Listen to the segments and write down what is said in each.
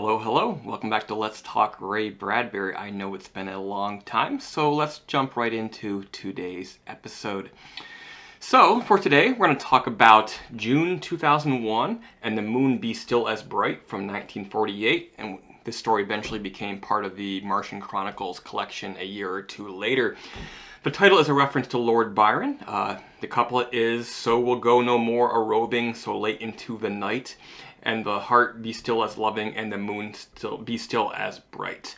Hello, hello. Welcome back to Let's Talk Ray Bradbury. I know it's been a long time, so let's jump right into today's episode. So, for today, we're going to talk about June 2001 and The Moon Be Still as Bright from 1948, and this story eventually became part of the Martian Chronicles collection a year or two later. The title is a reference to Lord Byron. The couplet is, "So we'll go no more a-roving so late into the night, and the heart be still as loving, and the moon still be still as bright."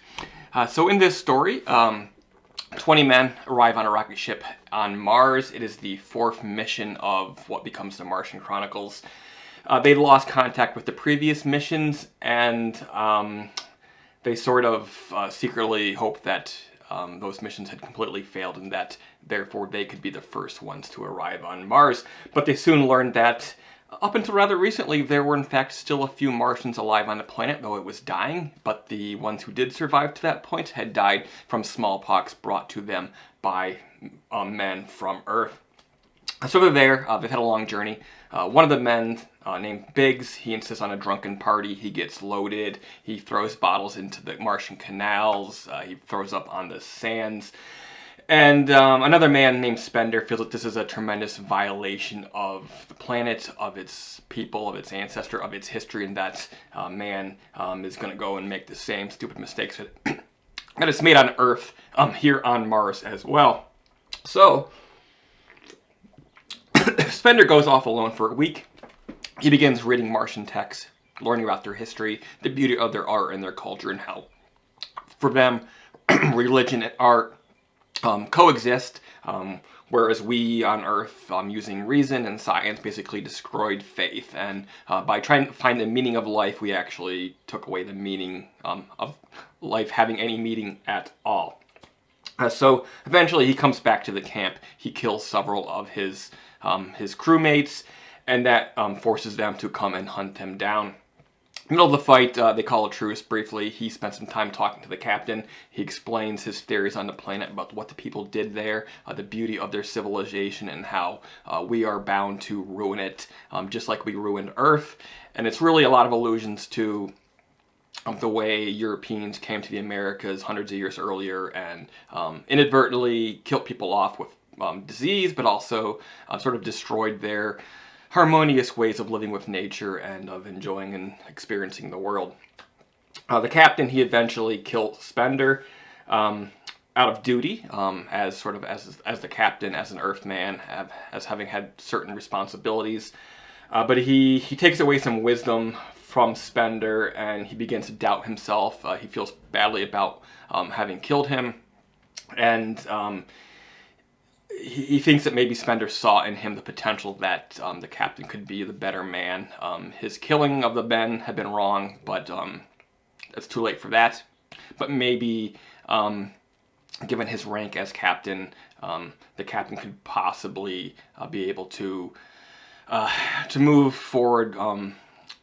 So in this story, 20 men arrive on a rocket ship on Mars. It is the fourth mission of what becomes the Martian Chronicles. They lost contact with the previous missions, and they sort of secretly hoped that those missions had completely failed and that therefore they could be the first ones to arrive on Mars. But they soon learned that up until rather recently there were in fact still a few Martians alive on the planet, though it was dying, but the ones who did survive to that point had died from smallpox brought to them by men from Earth. So they're there, they've had a long journey. One of the men, named Biggs, he insists on a drunken party. He gets loaded, he throws bottles into the Martian canals, he throws up on the sands. And another man named Spender feels that this is a tremendous violation of the planet, of its people, of its ancestor, of its history, and that man is going to go and make the same stupid mistakes that it's made on Earth, here on Mars as well. So Spender goes off alone for a week. He begins reading Martian texts, learning about their history, the beauty of their art and their culture, and how, for them, religion and art coexist, whereas we on Earth, using reason and science, basically destroyed faith. And by trying to find the meaning of life, we actually took away the meaning of life having any meaning at all. So eventually he comes back to the camp. He kills several of his crewmates, and that forces them to come and hunt him down. In the middle of the fight, they call a truce briefly. He spends some time talking to the captain. He explains his theories on the planet about what the people did there, the beauty of their civilization, and how we are bound to ruin it, just like we ruined Earth. And it's really a lot of allusions to the way Europeans came to the Americas hundreds of years earlier and inadvertently killed people off with disease, but also sort of destroyed their harmonious ways of living with nature and of enjoying and experiencing the world. The captain, he eventually killed Spender out of duty, as the captain, as an Earthman, as having had certain responsibilities. But he takes away some wisdom from Spender, and he begins to doubt himself. He feels badly about having killed him, and he thinks that maybe Spender saw in him the potential that the captain could be the better man. His killing of the men had been wrong, but it's too late for that. But maybe, given his rank as captain, the captain could possibly be able to move forward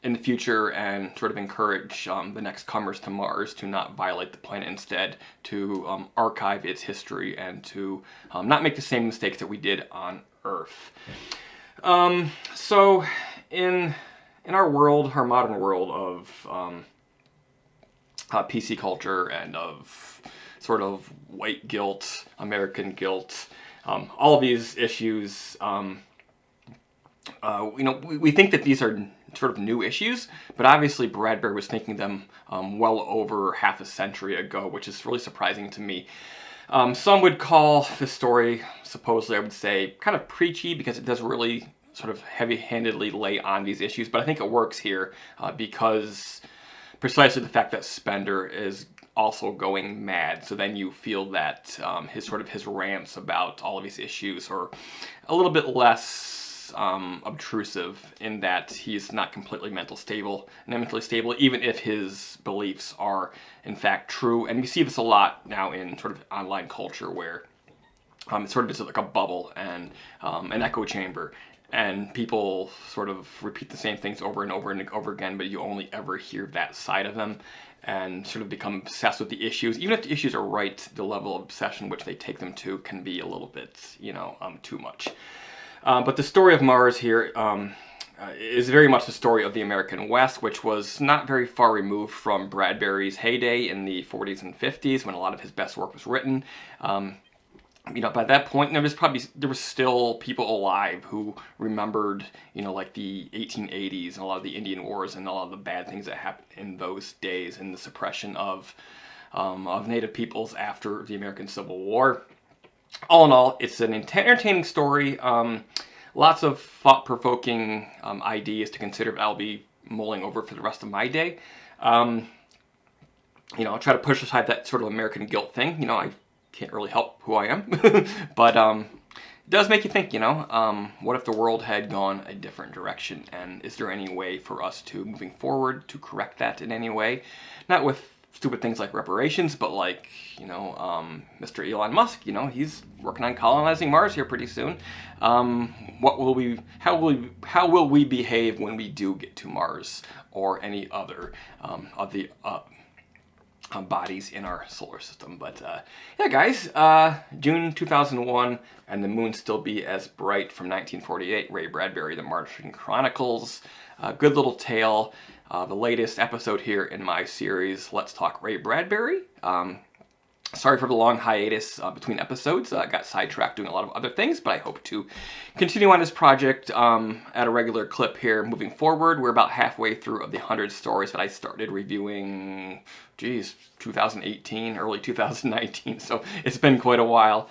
in the future and sort of encourage the next comers to Mars to not violate the planet, instead to archive its history and to not make the same mistakes that we did on Earth. So in our world, our modern world of PC culture and of sort of white guilt, American guilt, all of these issues, we think that these are sort of new issues, but obviously Bradbury was thinking them well over half a century ago, which is really surprising to me. Some would call this story, supposedly I would say, kind of preachy, because it does really sort of heavy-handedly lay on these issues, but I think it works here because precisely the fact that Spender is also going mad, so then you feel that his rants about all of these issues are a little bit less obtrusive, in that he's not completely mentally stable, even if his beliefs are in fact true. And you see this a lot now in sort of online culture, where it's sort of just like a bubble and an echo chamber, and people sort of repeat the same things over and over and over again, but you only ever hear that side of them, and sort of become obsessed with the issues. Even if the issues are right, the level of obsession which they take them to can be a little bit, too much. But the story of Mars here is very much the story of the American West, which was not very far removed from Bradbury's heyday in the 40s and 50s, when a lot of his best work was written. By that point, there was still people alive who remembered, like the 1880s and a lot of the Indian Wars and a lot of the bad things that happened in those days, and the suppression of Native peoples after the American Civil War. All in all, it's an entertaining story. Lots of thought-provoking ideas to consider that I'll be mulling over for the rest of my day. I'll try to push aside that sort of American guilt thing. I can't really help who I am. But it does make you think, what if the world had gone a different direction? And is there any way for us to, moving forward, to correct that in any way? Not with stupid things like reparations, but like, Mr. Elon Musk, he's working on colonizing Mars here pretty soon. How will we behave when we do get to Mars or any other of the bodies in our solar system? But yeah, guys, June 2001, and the moon still be as bright, from 1948, Ray Bradbury, The Martian Chronicles. Good little tale. The latest episode here in my series, Let's Talk Ray Bradbury. Sorry for the long hiatus between episodes. I got sidetracked doing a lot of other things, but I hope to continue on this project at a regular clip here moving forward. We're about halfway through of the 100 stories that I started reviewing, 2018, early 2019, so it's been quite a while.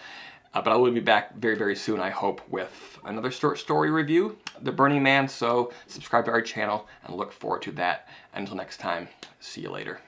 But I will be back very, very soon, I hope, with another short story review, The Burning Man. So subscribe to our channel and look forward to that. Until next time, see you later.